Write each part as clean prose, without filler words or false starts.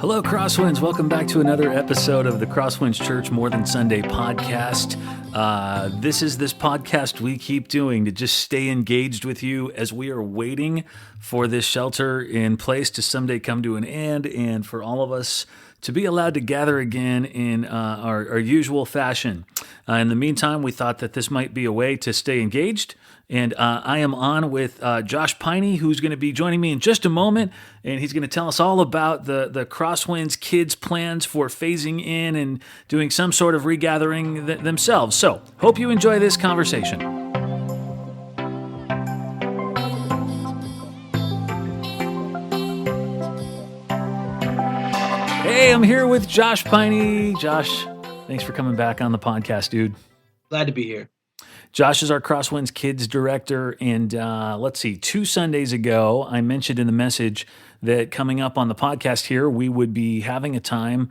Hello, CrossWinds. Welcome back to another episode of the CrossWinds Church More Than Sunday podcast. This is this podcast we keep doing to just stay engaged with you as we are waiting for this shelter in place to someday come to an end and for all of us to be allowed to gather again in our usual fashion. In the meantime, we thought that this might be a way to stay engaged. And I am on with Josh Peine, who's going to be joining me in just a moment. And he's going to tell us all about the CrossWinds kids' plans for phasing in and doing some sort of regathering themselves. So, hope you enjoy this conversation. Hey, I'm here with Josh Peine. Josh, thanks for coming back on the podcast, dude. Glad to be here. Josh is our CrossWinds Kids director, and let's see, 2 Sundays ago, I mentioned in the message that coming up on the podcast here, we would be having a time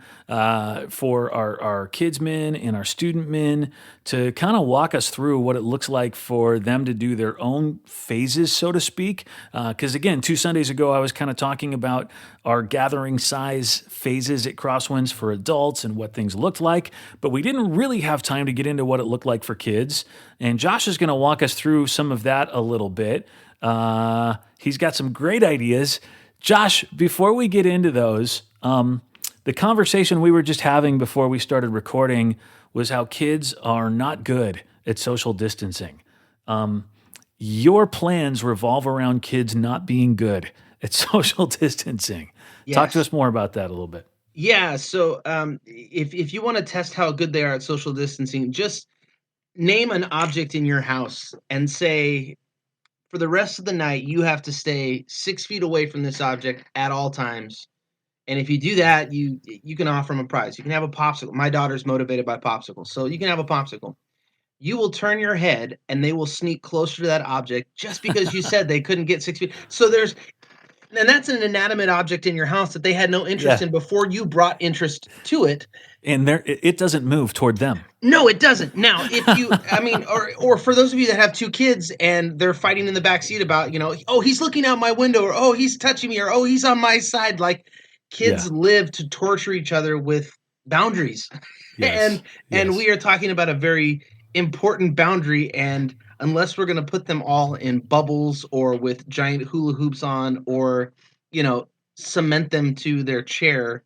for our kids men and our student men to kind of walk us through what it looks like for them to do their own phases, so to speak. Because again, 2 Sundays ago, I was kind of talking about our gathering size phases at CrossWinds for adults and what things looked like, but we didn't really have time to get into what it looked like for kids. And Josh is going to walk us through some of that a little bit. He's got some great ideas. Josh, before we get into those, the conversation we were just having before we started recording was how kids are not good at social distancing. Your plans revolve around kids not being good at social distancing. Yes. Talk to us more about that a little bit. Yeah. So if you want to test how good they are at social distancing, just name an object in your house and say, for the rest of the night, you have to stay 6 feet away from this object at all times. And if you do that, you can offer them a prize. You can have a popsicle. My daughter's motivated by popsicles, so you can have a popsicle. You will turn your head, and they will sneak closer to that object just because you said they couldn't get 6 feet. So and that's an inanimate object in your house that they had no interest in before you brought interest to it. And it doesn't move toward them. No, it doesn't. Now, if you, or for those of you that have 2 kids and they're fighting in the back seat about, oh, he's looking out my window, or oh, he's touching me, or oh, he's on my side. Like, kids live to torture each other with boundaries. Yes. And we are talking about a very important boundary, and unless we're going to put them all in bubbles or with giant hula hoops on, or cement them to their chair,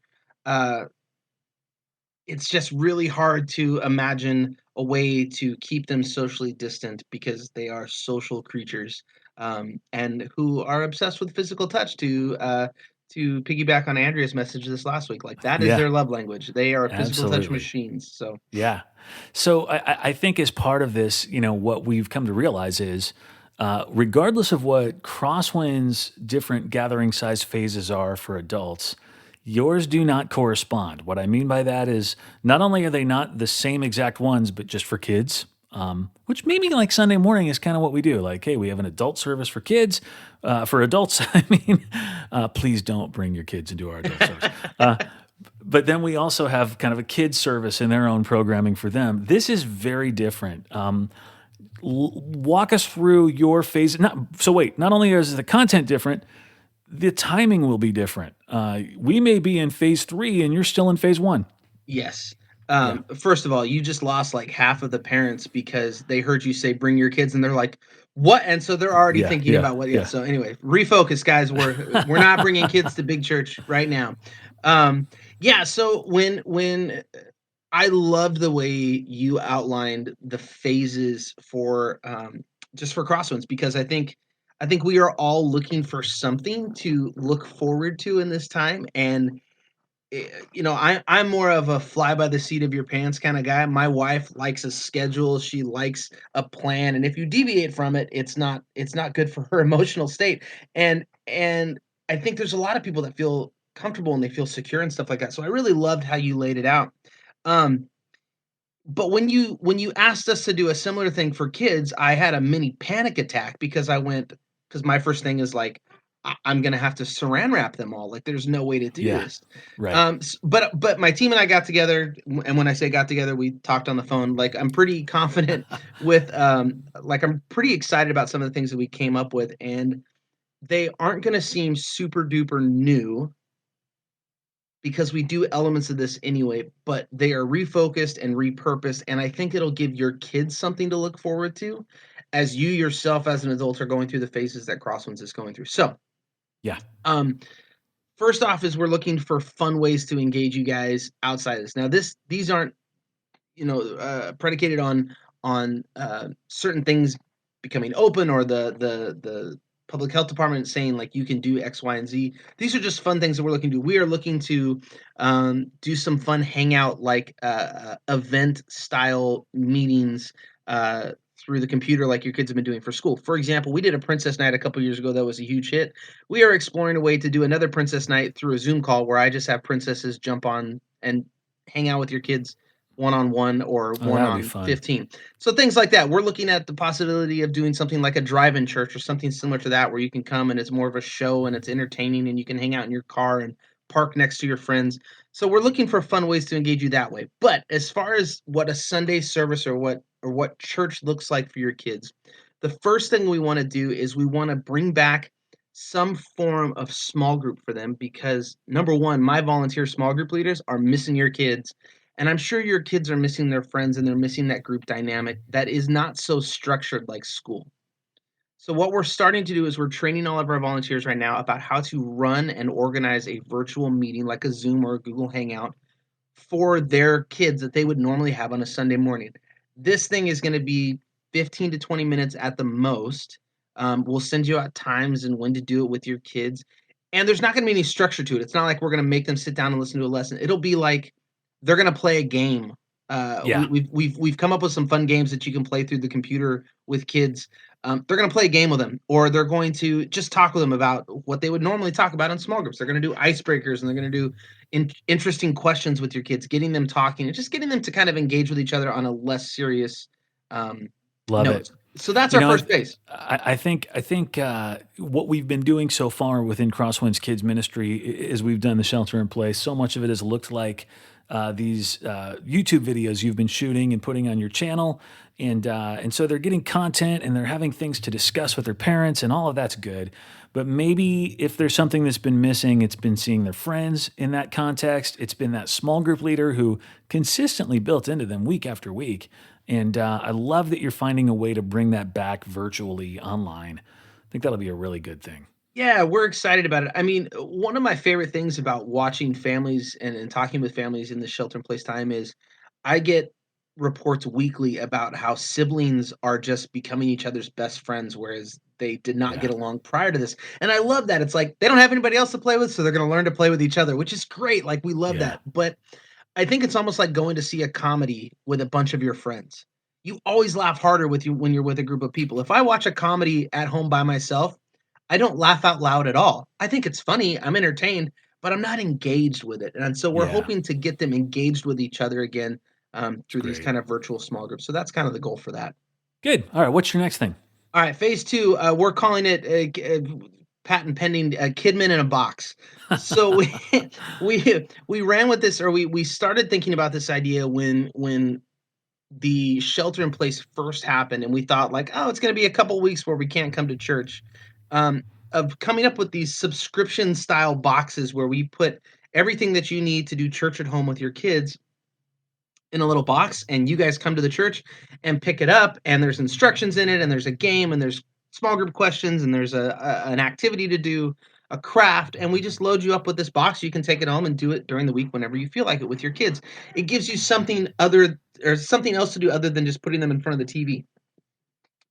it's just really hard to imagine a way to keep them socially distant, because they are social creatures, and who are obsessed with physical touch. To piggyback on Andrea's message this last week, like, that is their love language. They are physical touch machines. So yeah. So I think as part of this, what we've come to realize is, regardless of what CrossWinds' different gathering size phases are for adults, yours do not correspond. What I mean by that is, not only are they not the same exact ones, but just for kids, which maybe like Sunday morning is kind of what we do. Like, hey, we have an adult service for kids. For adults, please don't bring your kids into our adult service. But then we also have kind of a kids service in their own programming for them. This is very different. Walk us through your phase. Not only is the content different, the timing will be different. We may be in phase 3 and you're still in phase 1. Yes. First of all, you just lost like half of the parents because they heard you say bring your kids and they're like, what? And so they're already thinking about what. Yeah. So anyway, refocus, guys. We're not bringing kids to big church right now. So when I loved the way you outlined the phases for just for CrossWinds, because I think we are all looking for something to look forward to in this time. And I'm more of a fly by the seat of your pants kind of guy. My wife likes a schedule. She likes a plan. And if you deviate from it, it's not good for her emotional state. And I think there's a lot of people that feel comfortable and they feel secure and stuff like that. So I really loved how you laid it out. But when you asked us to do a similar thing for kids, I had a mini panic attack, because my first thing is like, I'm going to have to saran wrap them all. Like, there's no way to do this. Right. But my team and I got together, and when I say got together, we talked on the phone. Like, I'm pretty confident with, I'm pretty excited about some of the things that we came up with, and they aren't going to seem super duper new, because we do elements of this anyway, but they are refocused and repurposed, and I think it'll give your kids something to look forward to as you yourself as an adult are going through the phases that CrossWinds is going through. So, Yeah. First off is we're looking for fun ways to engage you guys outside of this. Now, these aren't predicated on certain things becoming open or the public health department saying like you can do X, Y, and Z. These are just fun things that we're looking to do. We are looking to do some fun hangout like event style meetings through the computer like your kids have been doing for school. For example, we did a princess night a couple years ago that was a huge hit. We are exploring a way to do another princess night through a Zoom call where I just have princesses jump on and hang out with your kids one-on-one or one that'll be on fun. 15. So things like that. We're looking at the possibility of doing something like a drive-in church or something similar to that where you can come and it's more of a show and it's entertaining and you can hang out in your car and park next to your friends. So we're looking for fun ways to engage you that way. But as far as what a Sunday service or what church looks like for your kids, the first thing we want to do is we want to bring back some form of small group for them because number one, my volunteer small group leaders are missing your kids and I'm sure your kids are missing their friends and they're missing that group dynamic that is not so structured like school. So, what we're starting to do is we're training all of our volunteers right now about how to run and organize a virtual meeting like a Zoom or a Google Hangout for their kids that they would normally have on a Sunday morning. This thing is going to be 15 to 20 minutes at the most. We'll send you out times and when to do it with your kids. And there's not going to be any structure to it. It's not like we're going to make them sit down and listen to a lesson. It'll be like they're going to play a game. Yeah. We've come up with some fun games that you can play through the computer with kids. They're going to play a game with them, or they're going to just talk with them about what they would normally talk about in small groups. They're going to do icebreakers, and they're going to do interesting questions with your kids, getting them talking, and just getting them to kind of engage with each other on a less serious Love note. it. So that's our first phase. I think what we've been doing so far within CrossWinds Kids Ministry is we've done the shelter in place. So much of it has looked like these YouTube videos you've been shooting and putting on your channel, and so they're getting content and they're having things to discuss with their parents, and all of that's good. But maybe if there's something that's been missing, it's been seeing their friends in that context. It's been that small group leader who consistently built into them week after week. And I love that you're finding a way to bring that back virtually online. I think that'll be a really good thing. Yeah, we're excited about it. I mean, one of my favorite things about watching families and talking with families in the shelter in place time is I get reports weekly about how siblings are just becoming each other's best friends, whereas they did not Yeah. get along prior to this. And I love that. It's like they don't have anybody else to play with, so they're going to learn to play with each other, which is great. Like, we love Yeah. that. But I think it's almost like going to see a comedy with a bunch of your friends. You always laugh harder with you when you're with a group of people. If I watch a comedy at home by myself, I don't laugh out loud at all. I think it's funny, I'm entertained, but I'm not engaged with it. And so we're Yeah. hoping to get them engaged with each other again It's through these great. kind of virtual small groups. So that's kind of the goal for that. Good. All right. What's your next thing? All right, phase two, we're calling it patent pending Kidman in a box. So we ran with this, or we started thinking about this idea when the shelter in place first happened, and we thought like, oh, it's going to be a couple weeks where we can't come to church. Of coming up with these subscription style boxes where we put everything that you need to do church at home with your kids in a little box, and you guys come to the church and pick it up, and there's instructions in it, and there's a game, and there's small group questions, and there's an activity to do, a craft, and we just load you up with this box. You can take it home and do it during the week whenever you feel like it with your kids. It gives you something other or something else to do other than just putting them in front of the TV.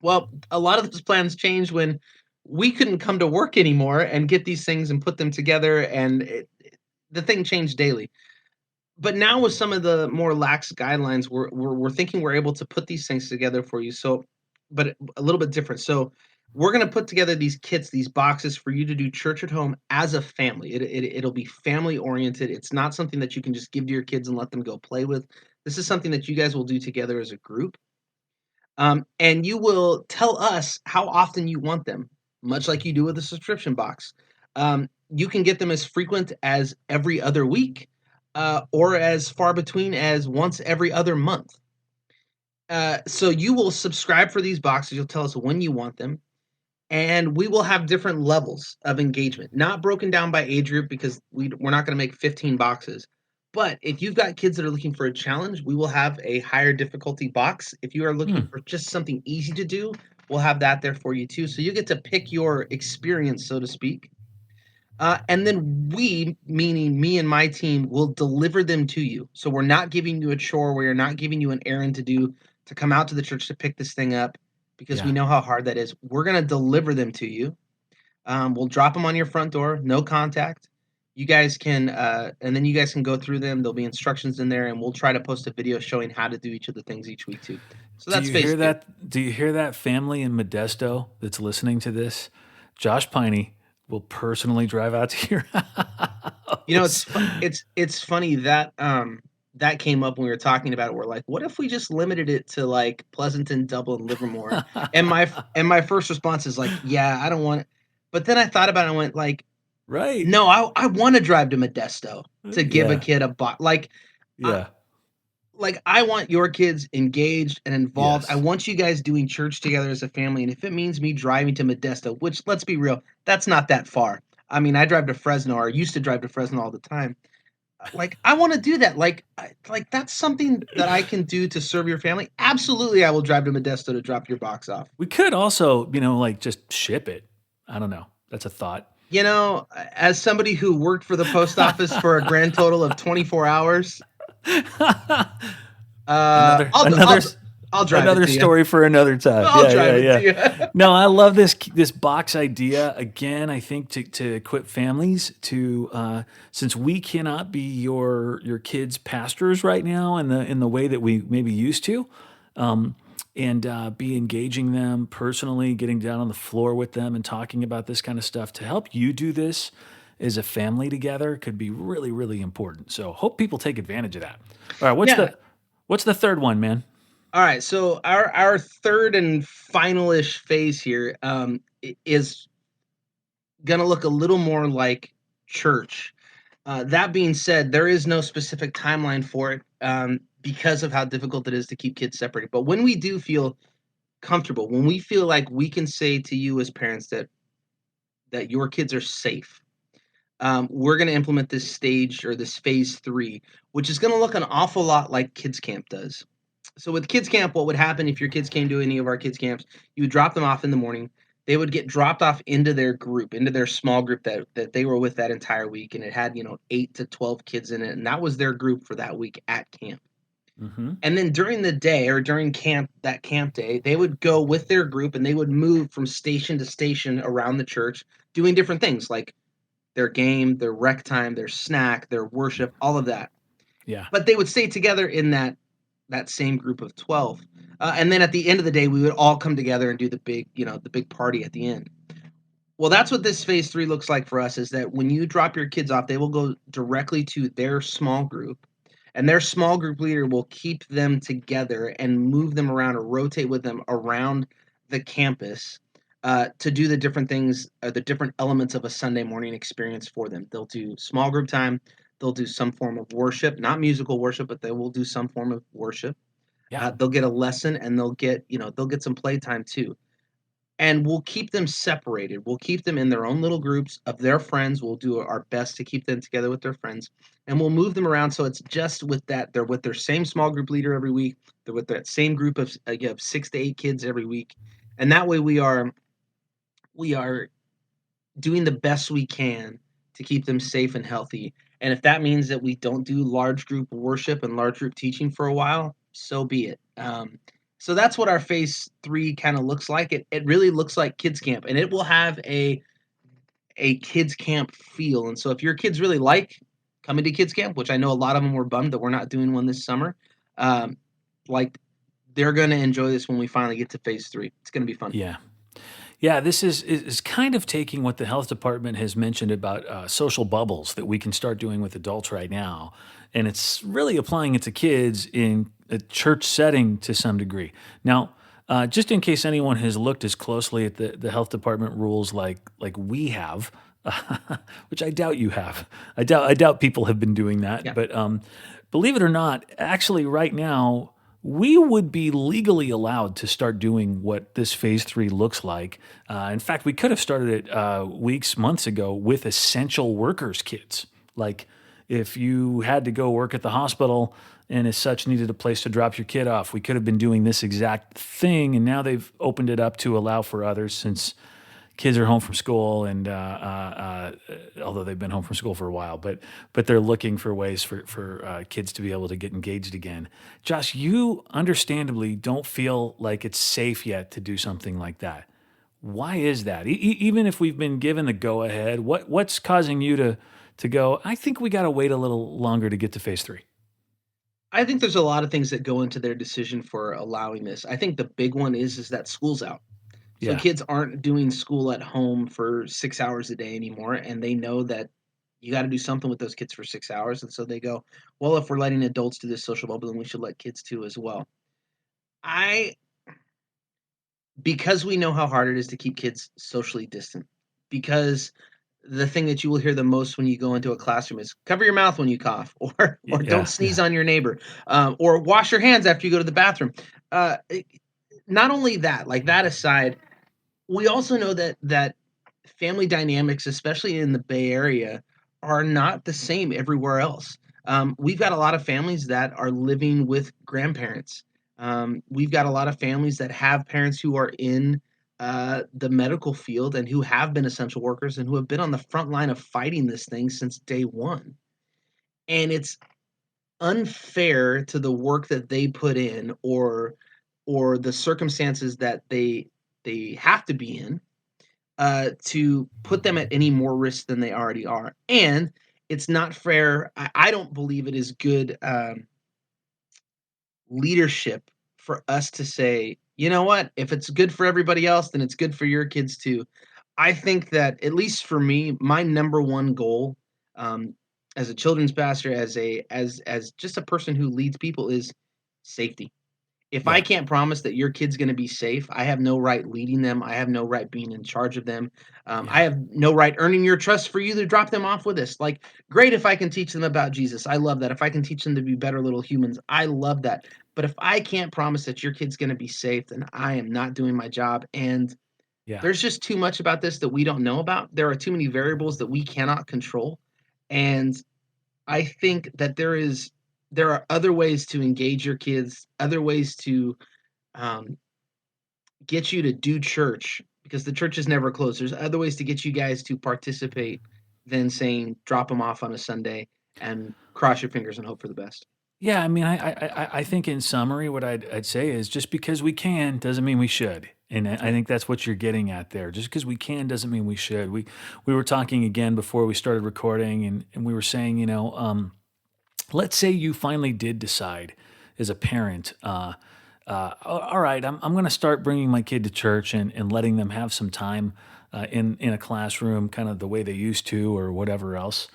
Well, a lot of those plans changed when we couldn't come to work anymore and get these things and put them together, and the thing changed daily. But now with some of the more lax guidelines, we're thinking we're able to put these things together for you. So, but a little bit different. So we're going to put together these kits, these boxes for you to do church at home as a family. It'll be family oriented. It's not something that you can just give to your kids and let them go play with. This is something that you guys will do together as a group. And you will tell us how often you want them, much like you do with a subscription box. You can get them as frequent as every other week, or as far between as once every other month. So you will subscribe for these boxes. You'll tell us when you want them. and we will have different levels of engagement, not broken down by age group because we're not going to make 15 boxes. But if you've got kids that are looking for a challenge, we will have a higher difficulty box. If you are looking for just something easy to do, we'll have that there for you too. So you get to pick your experience, so to speak. And then we, meaning me and my team, will deliver them to you. So we're not giving you a chore. We're not giving you an errand to do to come out to the church to pick this thing up because we know how hard that is. We're going to deliver them to you. We'll drop them on your front door, no contact. You guys can, and then you guys can go through them. There'll be instructions in there, and we'll try to post a video showing how to do each of the things each week too. So Do that's you phase hear two. that? Do you hear that family in Modesto that's listening to this? Josh Peine will personally drive out to your house. You know, it's funny that that came up when we were talking about it. We're like, what if we just limited it to like Pleasanton, Dublin, Livermore? And my first response is like, yeah, I don't want it. But then I thought about it and went like, Right. no, I want to drive to Modesto to give a Yeah. kid a box. Yeah. Like I want your kids engaged and involved. I Yes. want you guys doing church together as a family. And if it means me driving to Modesto, which let's be real, that's not that far. I mean, I drive to Fresno or used to drive to Fresno all the time. Like I want to do that. Like that's something that I can do to serve your family. Absolutely, I will drive to Modesto to drop your box off. We could also, like just ship it. I don't know. That's a thought. You know, as somebody who worked for the post office for a grand total of 24 hours, another I'll drive another it to story for another time. I'll drive it to you. No, I love this box idea. Again, I think to equip families to since we cannot be your kids' pastors right now in the way that we maybe used to, and be engaging them personally, getting down on the floor with them and talking about this kind of stuff to help you do this as a family together could be really, really important. So hope people take advantage of that. All right, what's the third one, man? All right, so our third and final-ish phase here is going to look a little more like church. That being said, there is no specific timeline for it because of how difficult it is to keep kids separated. But when we do feel comfortable, when we feel like we can say to you as parents that your kids are safe, we're going to implement this stage or this phase 3, which is going to look an awful lot like kids camp does. So with kids camp, what would happen if your kids came to any of our kids camps? You would drop them off in the morning. They would get dropped off into their group, into their small group that they were with that entire week, and it had 8 to 12 kids in it, and that was their group for that week at camp. Mm-hmm. And then during the day or during that camp day, they would go with their group and they would move from station to station around the church, doing different things like their game, their rec time, their snack, their worship, all of that. Yeah. But they would stay together in that same group of 12. And then at the end of the day, we would all come together and do the big party at the end. Well, that's what this phase 3 looks like for us, is that when you drop your kids off, they will go directly to their small group, and their small group leader will keep them together and move them around or rotate with them around the campus to do the different things, the different elements of a Sunday morning experience for them. They'll do small group time. They'll do some form of worship, not musical worship, but they will do some form of worship. Yeah. They'll get a lesson, and they'll get some playtime too. And we'll keep them separated. We'll keep them in their own little groups of their friends. We'll do our best to keep them together with their friends, and we'll move them around so it's just with that. They're with their same small group leader every week. They're with that same group of 6 to 8 kids every week, and that way we are doing the best we can to keep them safe and healthy. And if that means that we don't do large group worship and large group teaching for a while, so be it. So that's what our phase 3 kind of looks like. It really looks like kids camp, and it will have a kids camp feel. And so if your kids really like coming to kids camp, which I know a lot of them were bummed that we're not doing one this summer, like they're going to enjoy this when we finally get to phase 3. It's going to be fun. Yeah. Yeah, this is kind of taking what the health department has mentioned about social bubbles that we can start doing with adults right now, and it's really applying it to kids in a church setting to some degree. Now, just in case anyone has looked as closely at the health department rules like we have, which I doubt you have. I doubt people have been doing that. Yeah. But believe it or not, actually, right now we would be legally allowed to start doing what this phase three looks like. In fact, we could have started it weeks, months ago with essential workers kids. Like if you had to go work at the hospital and as such needed a place to drop your kid off, we could have been doing this exact thing. And now they've opened it up to allow for others since kids are home from school, and although they've been home from school for a while, but they're looking for ways for kids to be able to get engaged again. Josh, you understandably don't feel like it's safe yet to do something like that. Why is that? Even if we've been given the go ahead, what's causing you to go? I think we got to wait a little longer to get to phase three. I think there's a lot of things that go into their decision for allowing this. I think the big one is that school's out. So Yeah, kids aren't doing school at home for 6 hours a day anymore, and they know that you gotta do something with those kids for 6 hours, and so they go, "Well, if we're letting adults do this social bubble, then we should let kids too as well." I Because we know how hard it is to keep kids socially distant, because the thing that you will hear the most when you go into a classroom is cover your mouth when you cough, or don't yeah, sneeze yeah, on your neighbor, or wash your hands after you go to the bathroom. Uh, it- Not only that, like that aside, we also know that family dynamics, especially in the Bay Area, are not the same everywhere else. We've got a lot of families that are living with grandparents. We've got a lot of families that have parents who are in the medical field and who have been essential workers and who have been on the front line of fighting this thing since day one. And it's unfair to the work that they put in, or the circumstances that they have to be in, to put them at any more risk than they already are. And it's not fair. I don't believe it is good leadership for us to say, you know what, if it's good for everybody else, then it's good for your kids too. I think that, at least for me, my number one goal, um, as a children's pastor, as just a person who leads people, is safety. If I yeah, can't promise that your kid's gonna be safe, I have no right leading them, I have no right being in charge of them, I yeah, have no right earning your trust for you to drop them off with us. Like, great if I can teach them about Jesus, I love that. If I can teach them to be better little humans, I love that. But if I can't promise that your kid's gonna be safe, then I am not doing my job, and yeah. there's just too much about this that we don't know about. There are too many variables that we cannot control, and I think that there are other ways to engage your kids, other ways to um, get you to do church, because the church is never closed. There's other ways to get you guys to participate than saying drop them off on a Sunday and cross your fingers and hope for the best. Yeah, I mean, I think in summary, what I'd say is just because we can doesn't mean we should, and I Yeah. think that's what you're getting at there. Just because we can doesn't mean we should. We were talking again before we started recording, and we were saying, let's say you finally did decide as a parent, all right, I'm going to start bringing my kid to church and letting them have some time in a classroom, kind of the way they used to, or whatever else.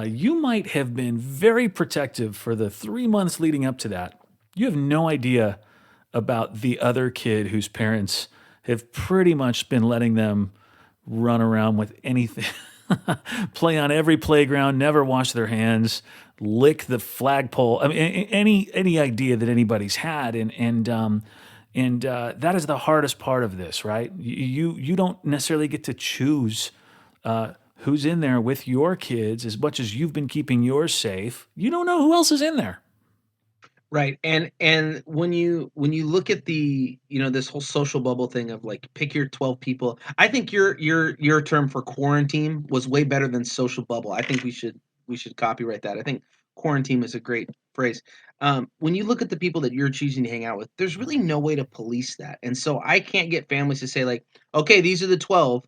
You might have been very protective for the 3 months leading up to that. You have no idea about the other kid whose parents have pretty much been letting them run around with anything, play on every playground, never wash their hands, lick the flagpole. I mean, any idea that anybody's had, and that is the hardest part of this, right? You don't necessarily get to choose who's in there with your kids as much as you've been keeping yours safe. You don't know who else is in there. Right. And when you look at the, this whole social bubble thing of like pick your 12 people, I think your term for quarantine was way better than social bubble. I think we should copyright that. I think quarantine is a great phrase. When you look at the people that you're choosing to hang out with, there's really no way to police that. And so I can't get families to say like, okay, these are the 12,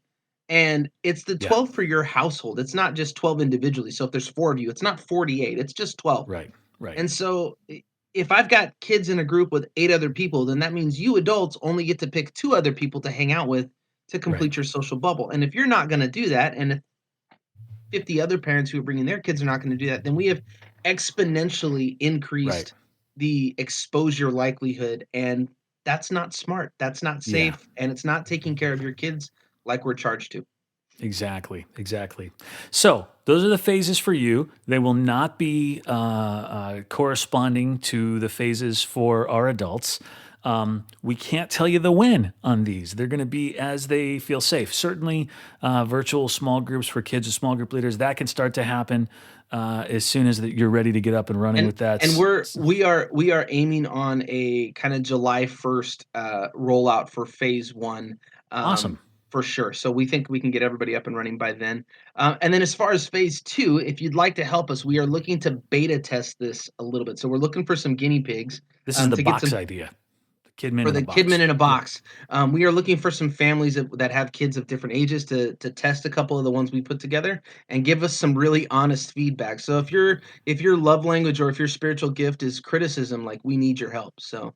and it's the Yeah, 12 for your household. It's not just 12 individually. So if there's four of you, it's not 48, it's just 12. right, right. And so if I've got kids in a group with 8 other people, then that means you adults only get to pick 2 other people to hang out with to Right. complete your social bubble. And if you're not gonna do that, and if 50 other parents who are bringing their kids are not gonna do that, then we have exponentially Right. increased the exposure likelihood, and that's not smart, that's not Yeah. safe, and it's not taking care of your kids like we're charged to. Exactly. So those are the phases for you. They will not be corresponding to the phases for our adults. We can't tell you the when on these. They're going to be as they feel safe. Certainly, virtual small groups for kids and small group leaders, that can start to happen as soon as you're ready to get up and running with that. And we are aiming on a kind of July 1st rollout for phase 1. Awesome. For sure. So we think we can get everybody up and running by then. And then as far as phase 2, if you'd like to help us, we are looking to beta test this a little bit. So we're looking for some guinea pigs. This is the box idea. Kidmin for in the a box. Kidmin in a box. We are looking for some families that have kids of different ages to test a couple of the ones we put together and give us some really honest feedback. So if your love language or if your spiritual gift is criticism, like, we need your help. So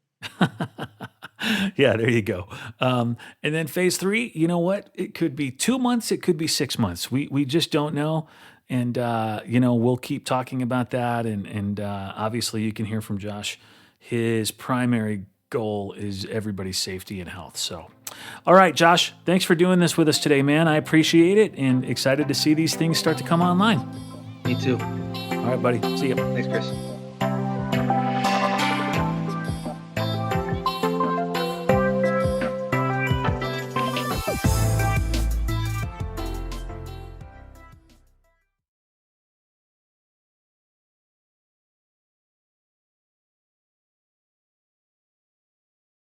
yeah, there you go. And then phase 3, you know what? It could be 2 months. It could be 6 months. We just don't know. And, we'll keep talking about that. And obviously you can hear from Josh. His primary goal is everybody's safety and health. So, all right, Josh, thanks for doing this with us today, man. I appreciate it and excited to see these things start to come online. Me too. All right, buddy. See you. Thanks, Chris.